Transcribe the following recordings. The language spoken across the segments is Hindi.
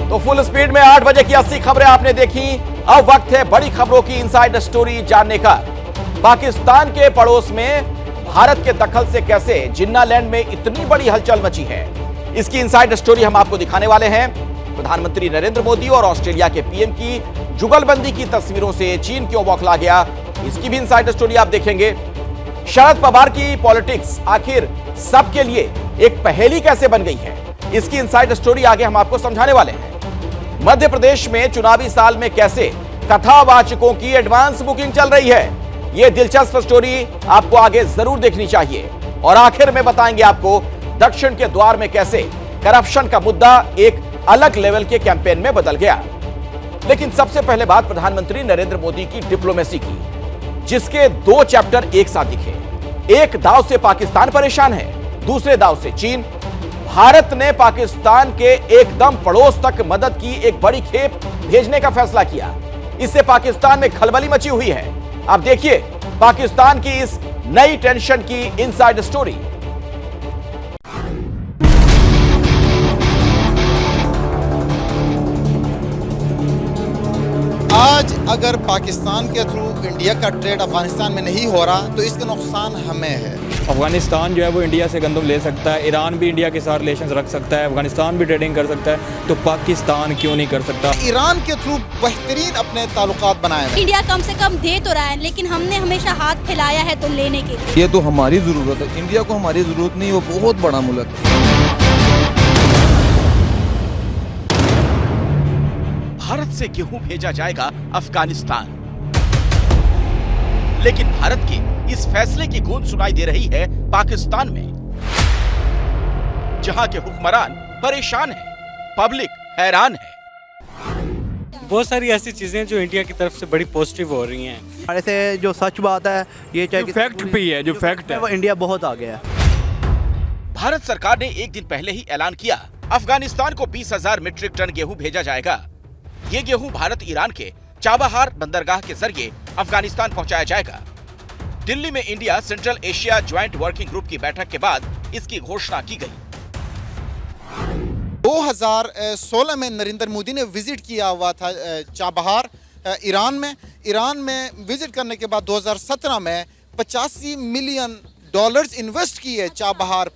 तो फुल स्पीड में 8 बजे की 80 खबरें आपने देखी। अब वक्त है बड़ी खबरों की इनसाइड स्टोरी जानने का। पाकिस्तान के पड़ोस में भारत के दखल से कैसे जिन्नालैंड में इतनी बड़ी हलचल मची है, इसकी इनसाइड स्टोरी हम आपको दिखाने वाले हैं। प्रधानमंत्री नरेंद्र मोदी और ऑस्ट्रेलिया के पीएम की जुगलबंदी की तस्वीरों से चीन क्यों बौखला गया, इसकी भी इनसाइड स्टोरी आप देखेंगे। शरद पवार की पॉलिटिक्स आखिर सबके लिए एक पहेली कैसे बन गई है, इसकी इनसाइड स्टोरी आगे हम आपको समझाने वाले हैं। मध्य प्रदेश में चुनावी साल में कैसे कथावाचकों की एडवांस बुकिंग चल रही है, यह दिलचस्प स्टोरी आपको आगे जरूर देखनी चाहिए। और आखिर में बताएंगे आपको दक्षिण के द्वार में कैसे करप्शन का मुद्दा एक अलग लेवल के कैंपेन में बदल गया। लेकिन सबसे पहले बात प्रधानमंत्री नरेंद्र मोदी की डिप्लोमेसी की, जिसके 2 चैप्टर एक साथ दिखे। एक दाव से पाकिस्तान परेशान है, दूसरे दाव से चीन। भारत ने पाकिस्तान के एकदम पड़ोस तक मदद की एक बड़ी खेप भेजने का फैसला किया। इससे पाकिस्तान में खलबली मची हुई है। अब देखिए पाकिस्तान की इस नई टेंशन की इनसाइड स्टोरी। आज अगर पाकिस्तान के थ्रू इंडिया का ट्रेड अफगानिस्तान में नहीं हो रहा तो इसका नुकसान हमें है। अफगानिस्तान जो है वो इंडिया से गंदम ले सकता है, ईरान भी इंडिया के साथ रिलेशंस रख सकता है, अफगानिस्तान भी ट्रेडिंग कर सकता है, तो पाकिस्तान क्यों नहीं कर सकता? ईरान के थ्रू बेहतरीन अपने ताल्लुकात बनाए हैं। इंडिया कम से कम दे तो रहा है, लेकिन हमने हमेशा हाथ फैलाया है तो लेने के लिए। ये तो हमारी जरूरत है, इंडिया को हमारी जरूरत नहीं, वो बहुत बड़ा मुल्क है। भारत से गेहूं भेजा जाएगा अफगानिस्तान, लेकिन भारत के इस फैसले की गूंज सुनाई दे रही है पाकिस्तान में, जहां के हुक्मरान परेशान हैं, पब्लिक हैरान है। बहुत सारी ऐसी चीजें जो इंडिया की तरफ से बड़ी पॉजिटिव हो रही हैं। ऐसे जो सच बात है, ये चाहे जो फैक्ट भी है, जो फैक्ट है, वो इंडिया बहुत आगे है। भारत सरकार ने एक दिन पहले ही ऐलान किया, अफगानिस्तान को 20,000 मीट्रिक टन गेहूं भेजा जाएगा। ये गेहूं भारत ईरान के चाबहार बंदरगाह के जरिए अफगानिस्तान पहुंचाया जाएगा। दिल्ली में India central Asia joint working group की बैठक के बाद इसकी घोषणा की गई। 2016 में नरेंद्र मोदी ने विजिट किया हुआ था चाबहार ईरान में विजिट करने के बाद 2017 में $85 मिलियन इन्वेस्ट किए चाबहार।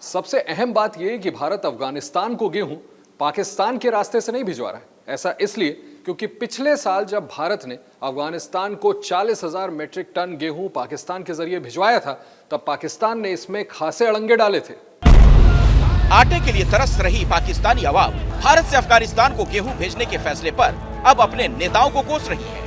सबसे अहम बात यह कि भारत अफगानिस्तान को गेहूं पाकिस्तान के रास्ते से नहीं भिजवा रहा है। ऐसा इसलिए क्योंकि पिछले साल जब भारत ने अफगानिस्तान को 40,000 मीट्रिक टन गेहूं पाकिस्तान के जरिए भिजवाया था, तब पाकिस्तान ने इसमें खासे अड़ंगे डाले थे। आटे के लिए तरस रही पाकिस्तानी अवाम भारत से अफगानिस्तान को गेहूं भेजने के फैसले पर अब अपने नेताओं को कोस रही है।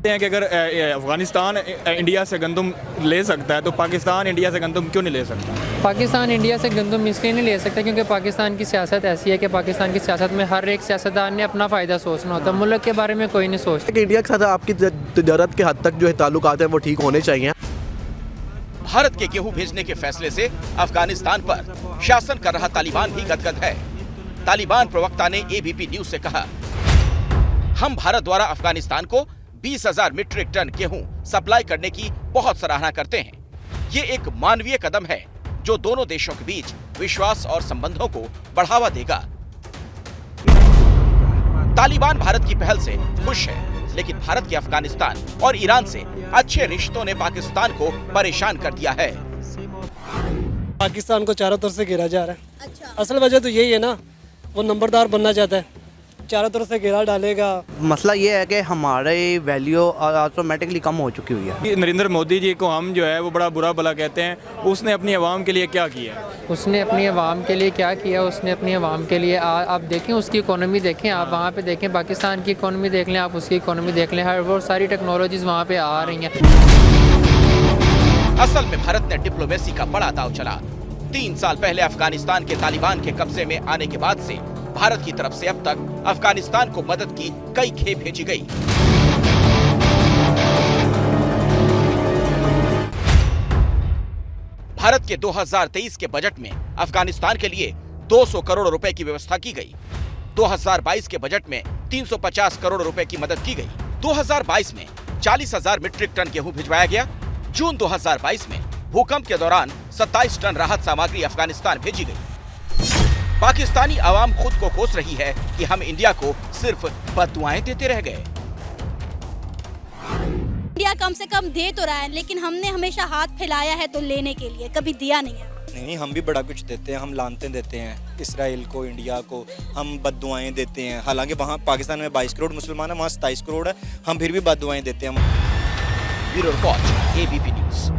कि अगर अफगानिस्तान इंडिया से गंदम ले सकता है तो पाकिस्तान इंडिया से गंदम क्यों नहीं ले सकता? पाकिस्तान इंडिया से गंदम इसलिए नहीं ले सकता क्योंकि पाकिस्तान की सियासत ऐसी है कि पाकिस्तान की सियासत में हर एक सियासतदान ने अपना फ़ायदा सोचना होता है, मुल्क के बारे में कोई नहीं सोचता। इंडिया के साथ आपकी तजारत के हद तक जो है ताल्लुकात हैं वो ठीक होने चाहिए। भारत के गेहूं भेजने के फैसले से अफगानिस्तान पर शासन कर रहा तालिबान भी गदगद है। तालिबान प्रवक्ता ने एबीपी न्यूज से कहा, हम भारत द्वारा अफगानिस्तान को 20,000 मीट्रिक टन गेहूं सप्लाई करने की बहुत सराहना करते हैं। ये एक मानवीय कदम है जो दोनों देशों के बीच विश्वास और संबंधों को बढ़ावा देगा। तालिबान भारत की पहल से खुश है, लेकिन भारत के अफगानिस्तान और ईरान से अच्छे रिश्तों ने पाकिस्तान को परेशान कर दिया है। पाकिस्तान को चारों तरफ से घेरा जा रहा है। अच्छा। असल वजह तो यही है ना, वो नंबरदार बनना चाहता है, चारों तरफ से घेरा डालेगा। मसला ये है कि हमारी वैल्यू ऑटोमेटिकली कम हो चुकी हुई है। नरेंद्र मोदी जी को हम जो है वो बड़ा बुरा भला कहते हैं, उसने अपनी आवाम के लिए क्या किया? उसने अपनी आवाम के लिए क्या किया? उसने अपनी आवाम के लिए आप देखें, उसकी इकोनॉमी देखें, आप वहाँ पे देखें, पाकिस्तान की इकोनॉमी देख लें, आप उसकी इकोनॉमी देख लें, हर वो सारी टेक्नोलॉजीज वहाँ पे आ रही हैं। असल में भारत ने डिप्लोमेसी का बड़ा दांव चला। 3 साल पहले अफगानिस्तान के तालिबान के कब्जे में आने के बाद से भारत की तरफ से अब तक अफगानिस्तान को मदद की कई खेप भेजी गई। भारत के 2023 के बजट में अफगानिस्तान के लिए 200 करोड़ रुपए की व्यवस्था की गई। 2022 के बजट में 350 करोड़ रुपए की मदद की गई। 2022 में 40,000 मीट्रिक टन गेहूं भिजवाया गया। जून 2022 में भूकंप के दौरान 27 टन राहत सामग्री अफगानिस्तान भेजी गई। पाकिस्तानी आवाम खुद को कोस रही है कि हम इंडिया को सिर्फ बददुआएं देते रह गए। इंडिया कम से कम दे तो रहा है, लेकिन हमने हमेशा हाथ फैलाया है तो लेने के लिए, कभी दिया नहीं है। नहीं, हम भी बड़ा कुछ देते हैं, हम लानतें देते हैं इसराइल को, इंडिया को, हम बद्दुआएं देते हैं। हालांकि वहाँ पाकिस्तान में 22 करोड़ मुसलमान है, वहाँ 27 करोड़ है, हम फिर भी बद्दुआएं देते हैं। Bureau report, ABP news.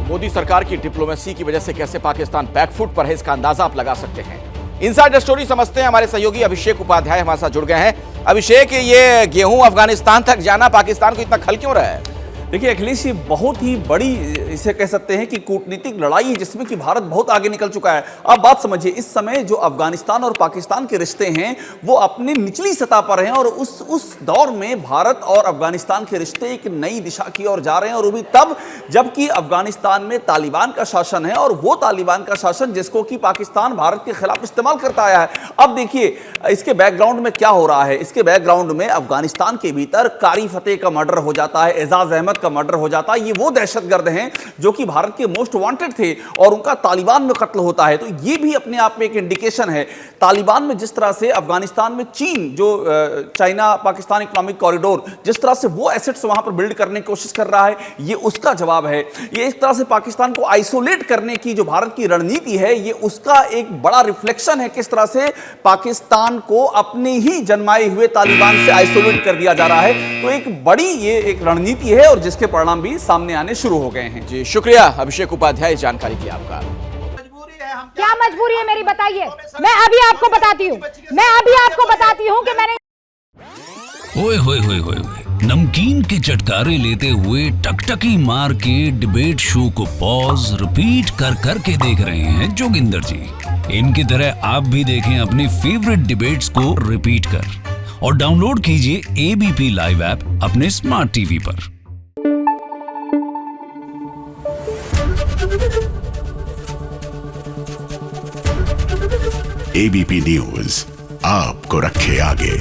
Modi सरकार की डिप्लोमेसी की वजह से कैसे पाकिस्तान बैकफुट पर है, इसका अंदाजा आप लगा सकते हैं। इनसाइडर स्टोरी समझते हैं, हमारे सहयोगी अभिषेक उपाध्याय हमारे साथ जुड़ गए हैं। अभिषेक, ये गेहूं अफगानिस्तान तक जाना पाकिस्तान को इतना खल क्यों रहा है? देखिए अखिलेश, ये बहुत ही बड़ी इसे कह सकते हैं कि कूटनीतिक लड़ाई है जिसमें कि भारत बहुत आगे निकल चुका है। अब बात समझिए, इस समय जो अफगानिस्तान और पाकिस्तान के रिश्ते हैं वो अपनी निचली सतह पर हैं और उस दौर में भारत और अफगानिस्तान के रिश्ते एक नई दिशा की ओर जा रहे हैं, और वो भी तब जबकि अफगानिस्तान में तालिबान का शासन है, और वो तालिबान का शासन जिसको कि पाकिस्तान भारत के खिलाफ इस्तेमाल करता आया है। अब देखिए इसके बैकग्राउंड में क्या हो रहा है। इसके बैकग्राउंड में अफगानिस्तान के भीतर कारी फतेह का मर्डर हो जाता है, एजाज अहमद का मर्डर हो जाता है। ये वो दहशतगर्द हैं जो कि भारत के मोस्ट वांटेड थे और उनका तालिबान में कत्ल होता है। तो ये भी अपने आप में एक इंडिकेशन है। तालिबान में जिस तरह से अफगानिस्तान में चीन जो चाइना पाकिस्तान इकोनॉमिक कॉरिडोर, जिस तरह से वो एसेट्स वहां पर बिल्ड करने की कोशिश कर रहा है, ये उसका जवाब है। ये एक तरह से पाकिस्तान को आइसोलेट करने की जो भारत की रणनीति है, ये उसका एक बड़ा रिफ्लेक्शन है। किस तरह से पाकिस्तान को अपने ही जन्माए हुए तालिबान से आइसोलेट कर दिया जा रहा है। तो एक बड़ी ये एक रणनीति है और जिसके परिणाम भी सामने आने शुरू हो गए हैं। जी शुक्रिया अभिषेक उपाध्याय, जानकारी की आपका। क्या मजबूरी है मेरी, बताइए। मैं अभी आपको बताती हूँ कि मैंने ओए होए होए होए नमकीन के चटकारे लेते हुए टकटकी मार के डिबेट शो को पॉज रिपीट कर करके देख रहे हैं जोगिंदर जी। इनकी तरह आप भी देखें अपनी फेवरेट डिबेट्स को रिपीट कर और डाउनलोड कीजिए एबीपी लाइव ऐप अपने स्मार्ट टीवी पर। एबीपी न्यूज आपको रखे आगे।